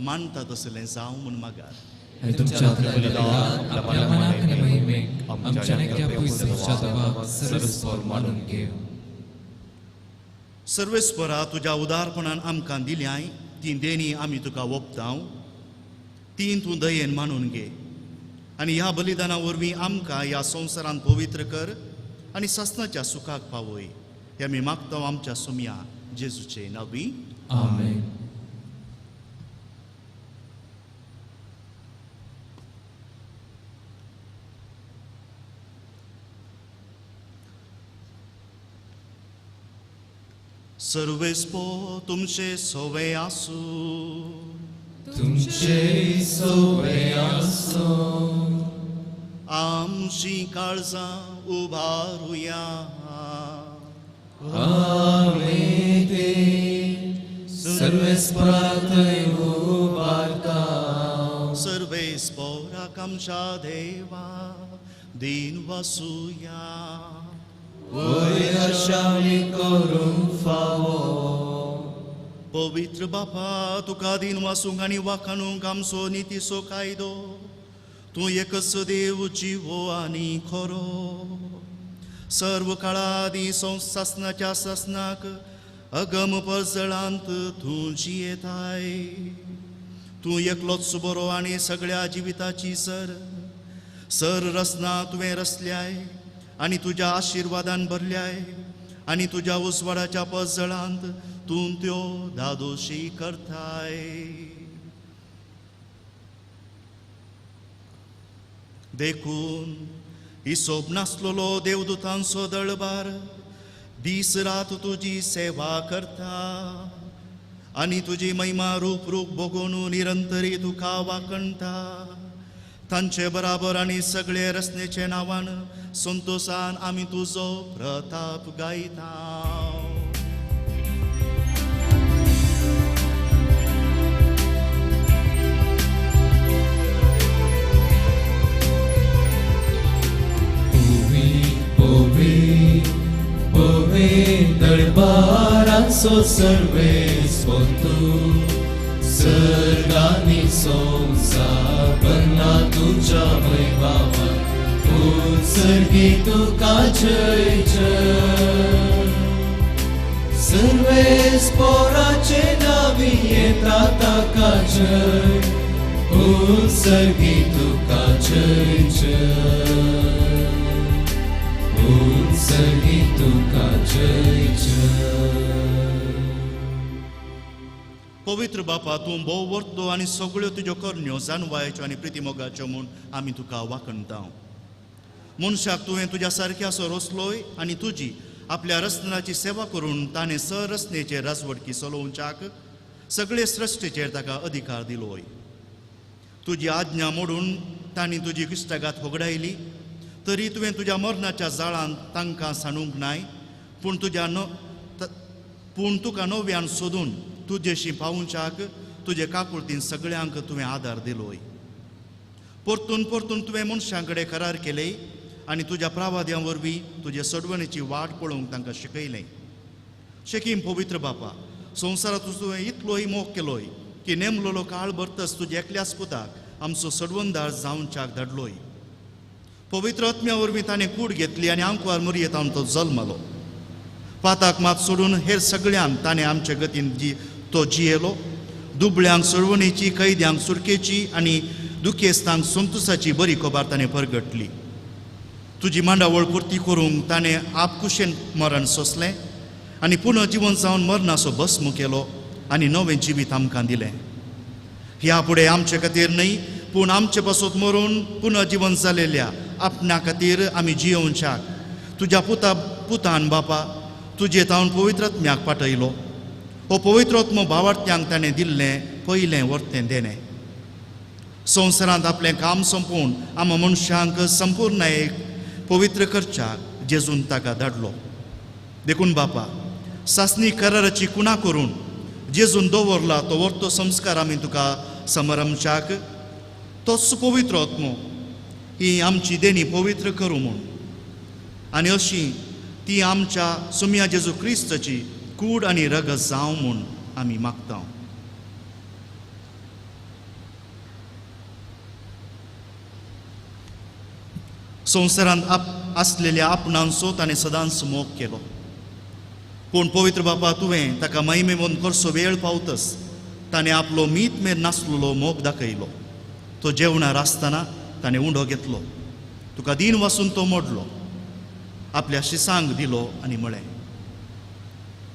S2: मानता तसलें जावं म्हूण मागात.
S1: आणि तुमच्या बलिदान आपल्या मनाक आणि महिमेक आमच्या नेत्या पुस्तकाच्या जबाब सर्वस्वर मानून घेव.
S2: सर्वेस्परा तुज्या उदारपणान आमकां दिल्याय ती देणी आमी तुका ओपतांव. ती तूं दयेन मानून घे आनी ह्या बलिदाना वरवीं आमकां ह्या संवसारांत पवित्र कर आनी सस्नाच्या सुखाक पावय. हें आमी मागता आमच्या सोम्या जेजूचे नांवी.
S1: आमेन.
S2: सर्वेस्पो तुमचे सोवे आसूं.
S1: तुमचे सोवे आसो.
S2: आमची काळजां उबारुया.
S1: आम्ही ते सर्वेस्परातय उबारता.
S2: सर्वेस्पोराक आमच्या देवा दिन वासुया.
S1: वय हर्षावणी करूंक फावो.
S2: पवित्र बापा, तुका दिन वासूंक आनी वाखाणूंक आमचो नितीचो कायदो. तूं एकच देव जिवो आनी खरो. सर्व काळादी संसासनाच्या ससनाक अगम परजळांत तूं जियेताय. तूं एकलोच बरो आनी सगळ्या जिविताची सर रचना तुवें रचल्याय आनी तुज्या आशिर्वादान भरल्याय आनी तुज्या उजवाडाच्या परजळांत तूं त्यो दादोशी करताय. देखून हिशोब नासलोलो देवदूतांचो दळबार दीस रात तुजी सेवा करता आनी तुजी महिमा रूप रूप बघून निरंतरी तुका वाकणता तांचे बराबर आनी सगळे रचनेचे नावान संतोषान आमी तुजो प्रताप गायता.
S1: दरबारांचो सर्वेस तू सर्गांनी संसार बनला तुझ्या वैभवान उत्सर्गी तुका जय जय. सर्वेस पोराचे नावी येता ताका जय उत्सर्गी तुका जय जय उत्सर्गी तुका जय जय.
S2: पवित्र बापा तूं भोव वर्तो आनी सगळ्यो तुज्यो करण्यो जाणवायच्यो आनी प्रितीमोगाच्यो म्हूण आमी तुका वाकणता. मनशाक तुवें तुज्या सारक्याचो रचलोय आनी तुजी आपल्या रचनाची सेवा करून ताणें सरचनेचे राजवडकी चलोवच्याक सगळे सृश्टीचेर ताका अधिकार दिलोय. तुजी आज्ञा मोडून तांणी तुजी इश्टागात होगडायली तरी तुवें तुज्या मरणाच्या जाळांत तांकां सांडूंक नाय पूण तुका नव्यान सोदून तुजेशी पावूंच्याक तुजे काकुळतीन सगळ्यांक तुवें आदार दिलोय. परतून परतून तुवें मनशां कडेन करार केले आनी तुज्या प्रावाद्यां वरवीं तुजे सडवणेची वाट पळोवंक तांकां शिकयलें. शेकीम पवित्र बापा संवसारांत तुवें इतलोय मोग केलोय की नेमलोलो काळ भरतच तुजे एकल्याच पुताक आमचो सडवणदार जावच्याक धाडलोय. पवित्र आत्म्या वरवीं ताणें कूड घेतली आनी आंकवार मरयेतावन तो जल्मलो. पाताक मात सोडून हेर सगळ्यांक ताणें आमचे गतीन तो जियेलो. दुबळ्यांक सडवणेची कैद्यांक सुटकेची आनी दुखेस्तांक संतोशाची बरी खबर ताणें परगटली. तुजी मांडावळ पुर्ती करूंक ताणें आपकुशेन मरण सोंसलें आनी पुनः जिवन जावन मरणाचो भस्म केलो आनी नवें जिवीत आमकां दिलें. ह्या फुडें आमचे खातीर न्हय पूण आमचे पासून मरून पुनः जिवन जालेल्या आपणा खातीर आमी जियोवच्याक तुज्या पुतान बापा तुजे तावन पवित्रात्म्याक पाठयलो. हो पवित्रात्मो भावार्थ्यांक ताणें दिल्लें पयलें वर्तें देणें. संवसारांत आपलें काम संपोवन आमी मनशांक संपूर्णयेक पवित्र करच्याक जेजून ताका धाडलो. देखून बापा सासणी कराराची कुणा करून जेजून दवरला तो वर्तो संस्कार आमी तुका समरमच्याक तोच पवित्र आत्मो ही आमची देणी पवित्र करूं म्हूण आनी अशी ती आमच्या सुम्या जेजू क्रिस्ताची कूड आनी रगत जावं म्हूण आमी मागता. संवसारांत आसलेल्या आपणांचो ताणें सदांच मोग केलो पूण पवित्र बापा तुवें ताका महिमेवन करचो वेळ पावतच ताणें आपलो मीत मेर नासलेलो मोग दाखयलो. तो जेवणार आसतना ताणें उंडो घेतलो. तुका दीन वाचून तो मोडलो आपल्या शिसांक दिलो आनी म्हळें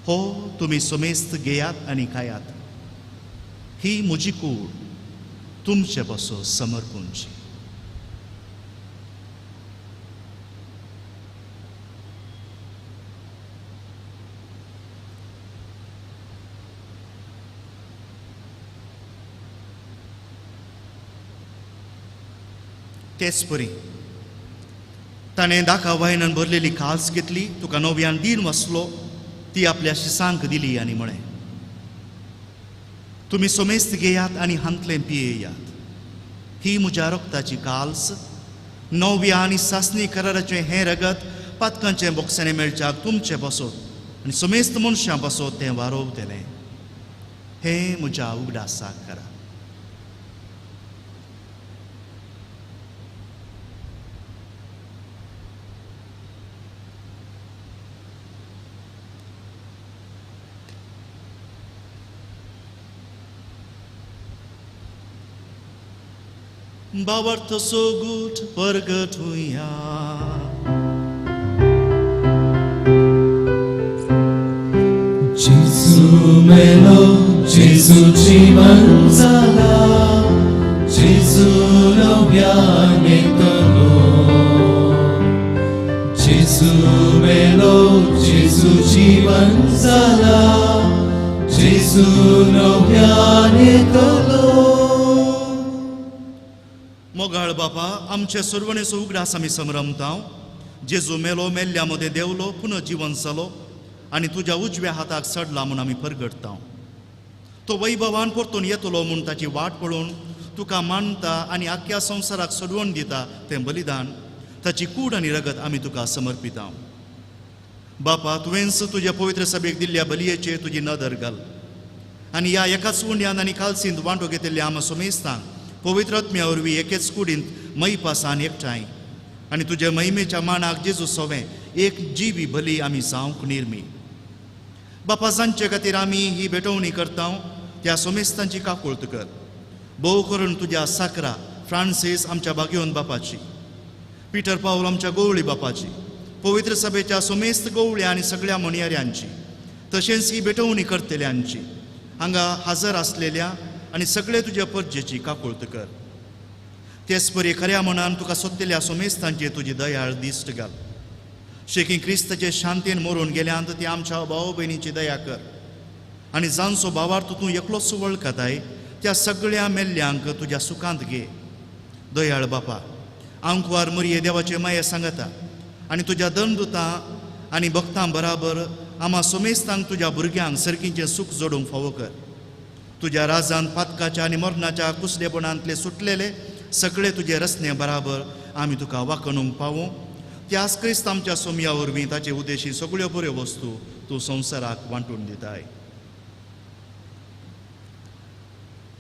S2: हो तुमी समेस्त घेयात आनी खायात. ही म्हजी कूड तुमचे बसो समर्पूंची. तेच परी ताणें दाखा वायनान भरलेली खास घेतली तुका नव्यान दीन वाचलो ती आपल्या शिसांक दिली आनी म्हळें तुमी समेस्त घेयात आनी हांतलें पियेयात. ही म्हज्या रक्ताची काल्स नव्या आनी सासणी कराराचें हें रगत पातकांचें बोक्सांनी मेळच्याक तुमचे बसोत आनी समेस्त मनशां बसोत तें वारोवतलें. हें म्हज्या उगडासाक करा. भावार्थ सोगूट परगटुया.
S1: जेजू मेलो जेजू जीवन जाला जेजू नव्यान येतलो जेजू मेलो जेजू जीवन जाला जेजू नव्यान येतलो.
S2: मोगाळ बापा आमचे सुरवणेचो उगडास आमी समरमतां. जेजू मेलो मेल्ल्या मदें देवलो पुनः जीवन जालो आनी तुज्या उजव्या हाताक चडला म्हूण आमी परगडटां. तो वैभवान परतून येतलो म्हूण ताची वाट पळोवन तुका मानता आनी आख्या संवसाराक सोडवण दिता तें बलिदान ताची कूड आनी रगत आमी तुका समर्पिता. बापा तुवेंच तुज्या पवित्र सभेक दिल्ल्या बलयेचेर तुजी नदर घाल आनी ह्या एकाच उंड्यान आनी कालसींत वांटो घेतिल्ल्या आम सोमेस्तांक पवित्र आत्म्या वरवीं एकेच कुडींत मै पासान एकठांय आनी तुज्या महिमेच्या मानाक जेजू सोवें एक जिवी बली आमी जावंक निर्मी. बापा जांचे खातीर आमी ही भेटवणी करता त्या सोमेस्तांची काकुळट कर. भोव करून तुज्या साकरा फ्रांसीस आमच्या बागेवन बापाची, पिटर पाऊल आमच्या गोवळी बापाची, पवित्र सभेच्या सोमेस्त गोवळ्या आनी सगळ्या म्हणयाऱ्यांची, तशेंच ही भेटवणी करतल्यांची, हांगा हजर आसलेल्या आनी सगळे तुज्या परजेची काकुळट कर. तेच परी खऱ्या मनान तुका सोदलेल्या सोमेस्तांचेर तुजी दयाळ दिश्ट घाल. शेकी क्रिस्ताचे शांतीन मरून गेल्यांत ती आमच्या भाव भयणीची दया कर आनी जांचो भावार्थ तूं एकलोच वळखताय त्या सगळ्या मेल्ल्यांक तुज्या सुखांत घे. दयाळ बापा आंकवार मरये देवाचे माये सांगता आनी तुज्या दंडुतां आनी भक्तां बराबर आमा सोमेस्तांक तुज्या भुरग्यांक सर्गीचें सुख जोडूंक फावो कर. तुज्या राजांत पातकाच्या आनी मरणाच्या कुसलेपणांतले सुटलेले सगळे तुजे रस्ने बराबर आमी तुका वाखणूंक पावूं. त्याच क्रिस्त आमच्या सोम्या वरवीं ताचे उद्देशी सगळ्यो बऱ्यो वस्तू तूं संवसाराक वांटून दिताय.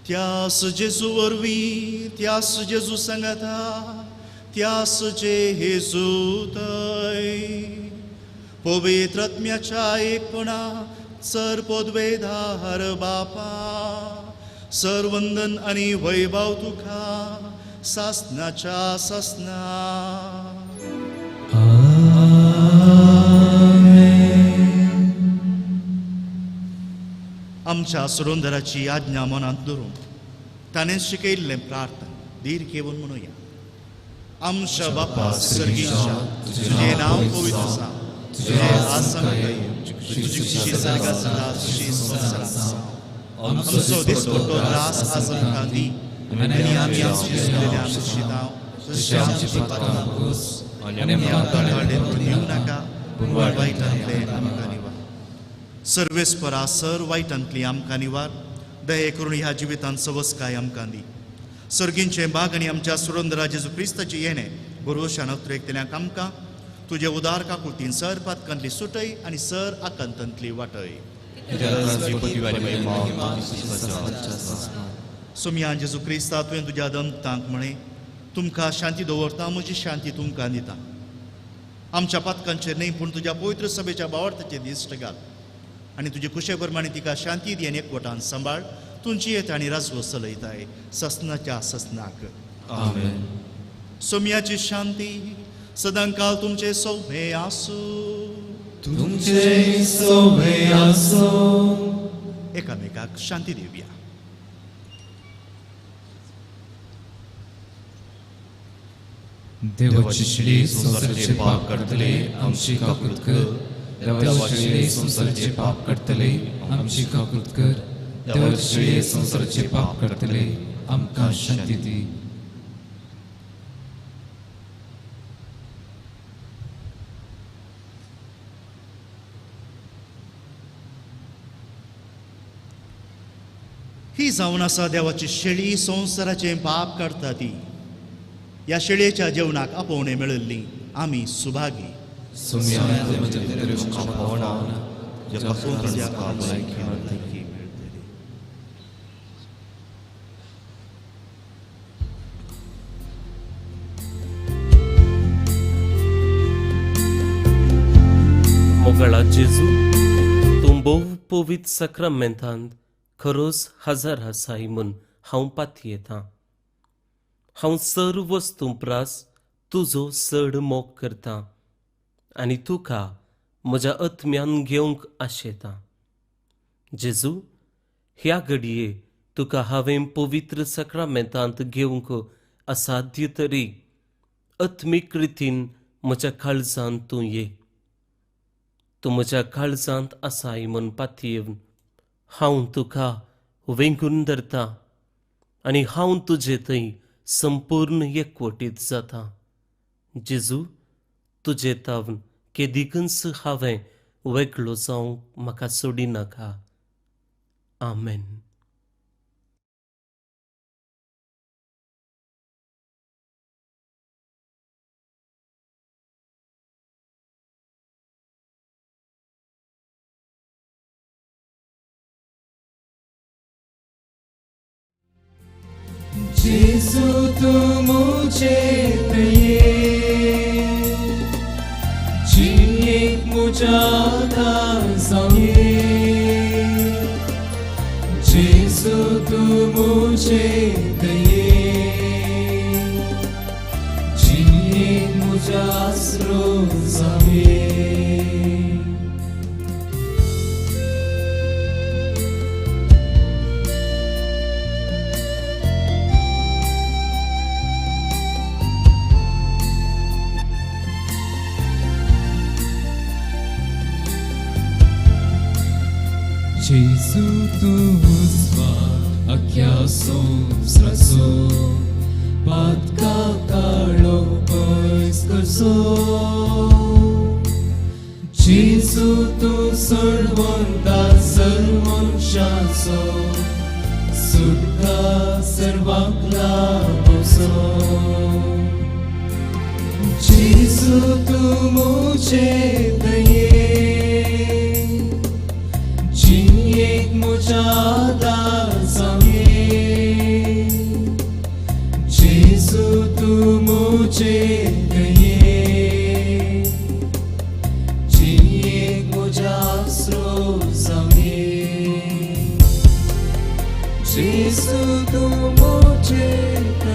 S2: त्यास जेजू वरवीं त्यास जेजू सांगता त्यास जे हेजू थंय पवित्र आत्म्याच्या एकपणा सर पोदवेधार बापा सरवंदन आनी वैभव तुका सासनाच्या सासना. आमच्या सुरोंदराची आज्ञा मनांत धरून ताणें शिकयल्लें प्रार्थना धीर घेवन म्हणुया. आमच्या बापा सर्गीच्या तुजें नांव पवित्र आसा, तुजें आसन तुजी खुशी सर्गात जाता तशी संवसारांत जावं. आमचो दिसपट्टो त्रास आज आमकां दी आनी आमी आमची दिसलेल्या सुशितांव तशें आमची पातकां मागोस आनी आमकां काळें दिवं नाका पूण वायटांतले आमकां निवार. सर्वेस्परा सर वायटांतली आमकां निवार. दये करून ह्या जिवितांत सवस्काय आमकां दी. सर्गींचे बाग आनी आमच्या सुरोंदरा जेजू क्रिस्ताची येणे भरोशान उतरयतल्यांक आमकां तुजे उदार काकुळटीन सर पातकांतली सुटय आनी सर आकांतांतली वाटय. सोम्या जेजू क्रिस्ता तुवें तुज्या दंतांक म्हणे तुमकां शांती दवरता म्हजी शांती तुमकां दिता. आमच्या पातकांचेर न्ही पूण तुज्या पवित्र सभेच्या भावार्थाचेर दिश्ट घाल आनी तुजे कुशे प्रमाणे तिका शांती दी आनी एकवटान सांबाळ. तुमची येत आनी राजवो चलयताय ससनाच्या ससनाक.
S1: आमेन.
S2: सोम्याची शांती सदांकाळ तुमचे सोबे आसूं.
S1: तुमचे सोबे आसूं.
S2: एकामेकाक शांती दिवया.
S1: देवाची शिडी संसाराचे पाप करतले आमची काकुळट कर. देवाची शिडी संसाराचे पाप करतले आमची काकुळट कर. देवाची शिडी संसाराचे पाप करतले आमकां शांती दी.
S2: ही जावन आसा देवाची शेळी संवसाराचें पाप काडटा ती. ह्या शेळयेच्या जेवणाक आपोवणे मेळिल्ली आमी सुभागी.
S1: सोम्या तुमच्या दर्शनाच्या पावना
S2: जेका सोंतल्या भलायकी मेळटली.
S6: मोगाळा जेजू तूं भोव पवित्र सक्रामेंतांत खरोच हजर आसाय म्हूण हांव पातयेतां. हांव सर्व वस्तू प्रास तुजो चड मोग करतां आनी तुका म्हज्या आत्म्यान घेवंक आशेतां. जेजू ह्या घडये तुका हांवें पवित्र सक्रामेंतांत घेवंक असाध्य तरी आत्मीक रितीन म्हज्या काळजांत तूं ये. तूं म्हज्या काळजांत आसाय म्हूण पातयेवन हांव तुका वेंगून धरतां आनी हांव तुजे थंय संपूर्ण एकवटीत जाता. जेजू, तुजे तावन केदीकच हांवें वेगळो जावंक म्हाका सोडिनाका. आमेन.
S1: जेजू तू मुझे ये जिये मुझा जाऊंगे. जेजू तू मुझे ये जिये मुझा जाऊंगे. Gesù tu sva akyaso sraso patka kalo pois kurso. Gesù tu sarvanta sarvan shaso sutta sarvakla boso. Gesù tu mujhe daye एक मुझा जाऊंगे. जेजू तू मुझे ये जिये मुझा जाऊंगे. जेजू तू मुझे ये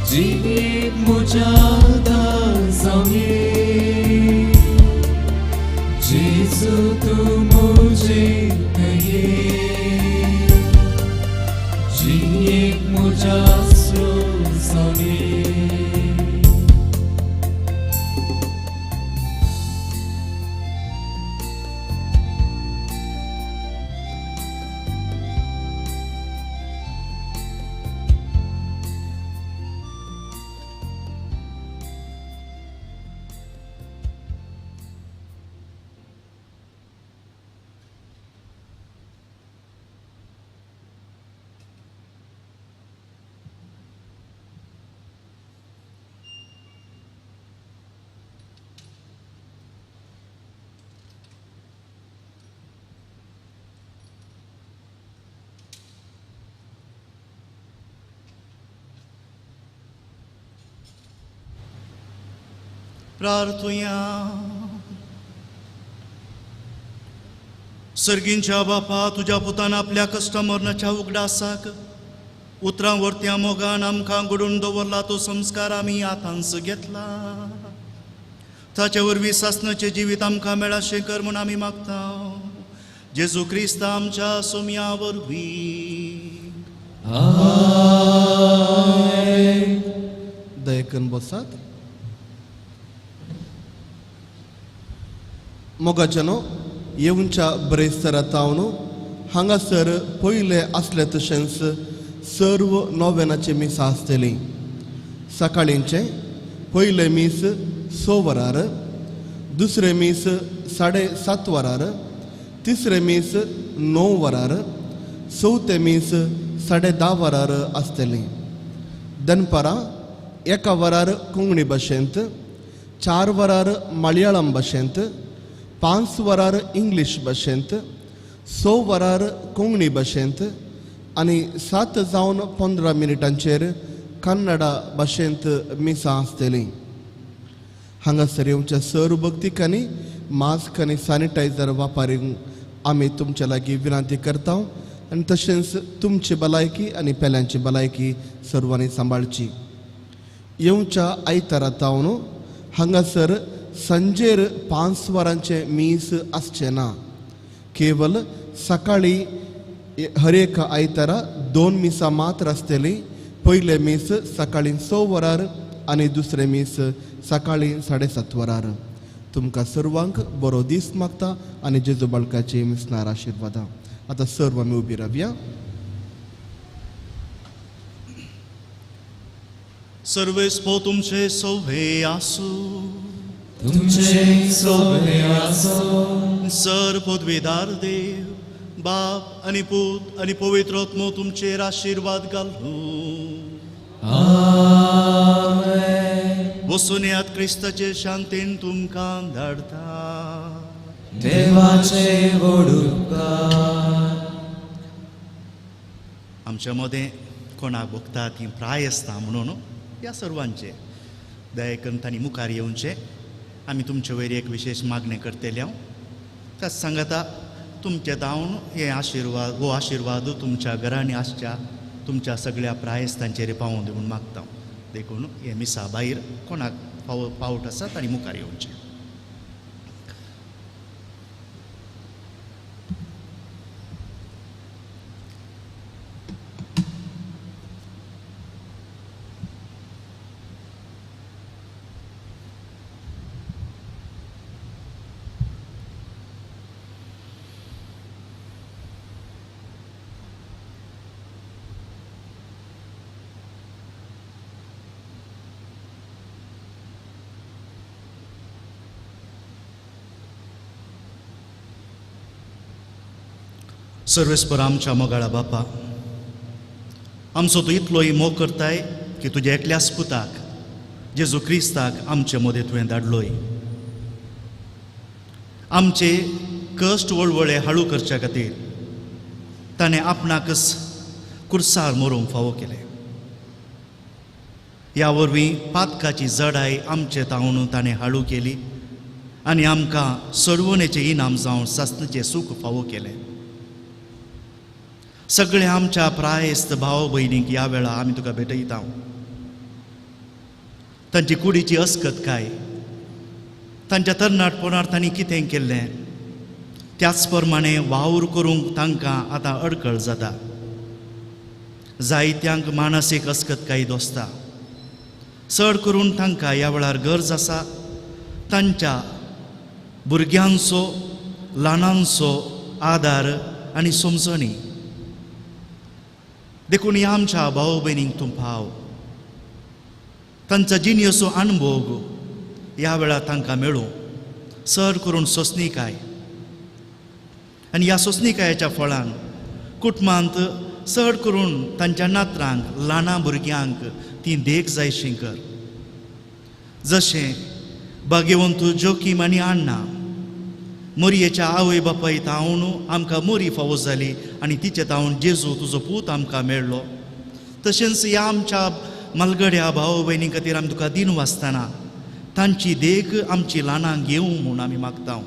S1: जिये मुझा जाऊंगे. जेजू तू मुझे ये जिये मुझा जाऊंगे.
S2: प्रार्थुया. सर्गींच्या बापा, तुझ्या पुतान आपल्या कश्ट मरणाच्या उगडासाक उतरां वर्त्या मोगान आमकां घडोवन दवरला तो संस्कार आमी आतांच घेतला. ताचे वरवीं सासणाचें जिवीत आमकां मेळाशें कर म्हूण आमी मागता. जेजू क्रिस्त आमच्या सोम्या वरवीं.
S7: दयेकन बसात. मोगाचनो येवच्या बरेस्तर तावनो हांगासर पयले आसले तशेंच सर्व नोवेनाचे मीस आसतली. सकाळींचे पयले मीस 6 वरार, दुसरे मीस 7:30 वरार, तिसरे मीस 9 वरार, चौथे मीस 10:30 वरार आसतली. दनपारां 1 वरार कोंकणी भाशेंत, 4 वरार मलयाळम भाशेंत, 5 वरार इंग्लीश भाशेंत, 6 वरार कोंकणी भाशेंत आनी 7:15 कन्नडा भाशेंत मिसां आसतलीं. हांगासर येवच्या सर्व भक्तिकांनी मास्क आनी सॅनिटायझर वापरूंक आमी तुमचे लागीं विनंती करता. आनी तशेंच तुमची भलायकी आनी पेल्यांची भलायकी सर्वांनी सांबाळची. येवच्या आयतारा तावन हांगासर संजेर 5 वरांचे मीस आसचे ना. केवल सकाळी हर एक आयतारा 2 मिसां मात्र आसतलीं. पयले मीस सकाळी 6 वरार आनी दुसरे मीस सकाळी 7:30 वरार. तुमकां सर्वांक बरो दीस मागता आनी जेजू बाळकाची मिसनार आशिर्वादां. आतां सर्व आमी उबी रावया.
S2: सर्वेस्पो तुमचे सव्वे आसू.
S1: तुमचे सोबे आसो.
S2: सर पदवीदार देव बाप आनी पूत आनी पवित्र आत्मो तुमचेर आशिर्वाद घालूं.
S1: आमेन.
S2: बसून यात क्रिस्ताचे शांतीन तुमकां धाडटा.
S1: देवाचे व्हड उपकार.
S2: आमच्या मदें कोणाक भोगता ती प्राय आसता म्हणून ह्या सर्वांचे दया करून तांणी मुखार येवचे. आमी तुमचे वयर एक विशेष मागणी करतले हांव. त्याच सांगता तुमचे दावन हे आशिर्वाद हो आशिर्वाद तुमच्या घरांनी आसच्या तुमच्या सगळ्या प्रायस्तांचेर पावूं दिवून मागता. देखून हे मिसा भायर कोणाक पावट आसा तांणी मुखार येवचे. सर्वेस्पर आमच्या मोगाळा बापा, आमचो तूं इतलोय मोग करताय की तुज्या एकल्याच पुताक जेजू क्रिस्ताक आमचे मदें तुवें धाडलोय. आमचे कश्ट वळवळे हाळू करच्या खातीर ताणें आपणाकच कुर्सार मरूंक फावो केले. ह्या वरवीं पातकाची जडाय आमचे तावून ताणें हाळू केली आनी आमकां सडवणेचें इनाम जावन सासणेचें सूख फावो केलें. सगळे आमच्या प्रायस्त भाव भयणीक ह्या वेळा आमी तुका भेटयता. तांची कुडीची अस्कत काय, तांच्या तरणाटपणांत तांणी कितें केल्लें त्याच प्रमाणे वावर करूंक तांकां आतां अडखळ जाता. जायत्यांक मानसीक अस्कतकाय दोसता. चड करून तांकां ह्या वेळार गरज आसा तांच्या भुरग्यांचो ल्हानांचो आदार आनी समजणी. देखून ह्या आमच्या भाव भयणींक तूं पाव. तांचा जिणेचो अणभव ह्या वेळार तांकां मेळूं. चड करून सोंसणीकाय आनी ह्या सोंसणीकायेच्या फळान कुटुंबांत चड करून तांच्या नातरांक ल्हाना भुरग्यांक ती देख जायशी कर. जशें भाग्यवंत जोकीम आनी अण्णा मोरयेच्या आवय बापाय तावून आमकां मोरी फावो जाली आनी तिचे तावून जेजू तुजो पूत आमकां मेळ्ळो. तशेंच ह्या आमच्या मलगड्या भाव भयणी खातीर आमी तुका दिन वाचतना तांची देख आमची ल्हानांक घेवं म्हूण आमी मागता.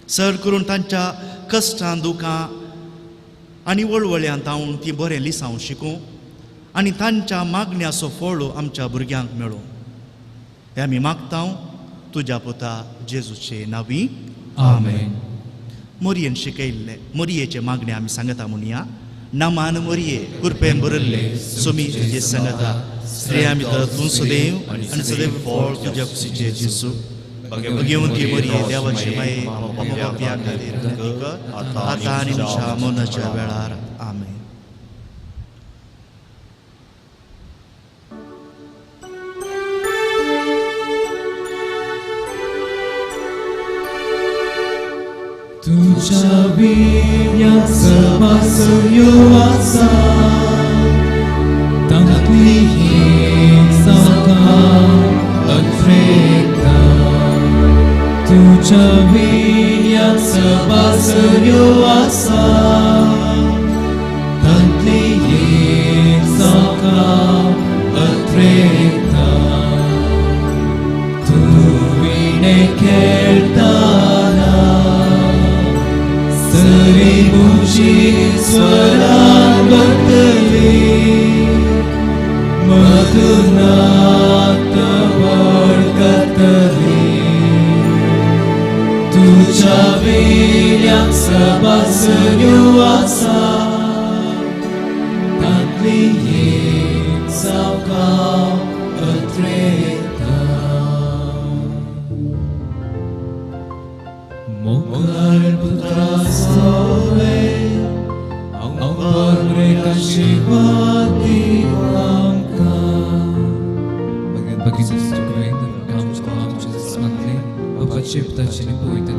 S2: चड करून तांच्या कश्टां दुखां आनी वळवळ्यां तावून ती बरें लिसांव शिकूं आनी तांच्या मागण्याचो फळ आमच्या भुरग्यांक मेळूं. हें आमी मागता तुज्या पुता जेजूचे नांवी.
S1: आमेन.
S2: मोरयेन शिकयल्ले मोरयेचे मागणे आमी सांगता म्हणया. नामान मोरये कृपेन बरयल्ले सोमी तुजे सांगता. स्त्रियां भितर तूं सदैव आनी सदैव फळ तुज्या कुशीचे जेजू. भगवंती मोरये देवाची माये पाप्या खातीर आतां आनी आमच्या मरणाच्या वेळार. आमेन.
S1: तुझ्या विण्यात सर्वासयो आसा. तांतली एक साकार अत्रेता. तुझ्या विण्यात सर्वासयो आसा. तांतली एक साकार अत्रेता. तूं विणे खेळटाना सरी मुझी स्वरान बदली. मधुनात वळखतली. तुझ्या वेल्याक सभासण्यो आसा. तांतली एक सावकार अत्रे आमचे पिताचे पवित्र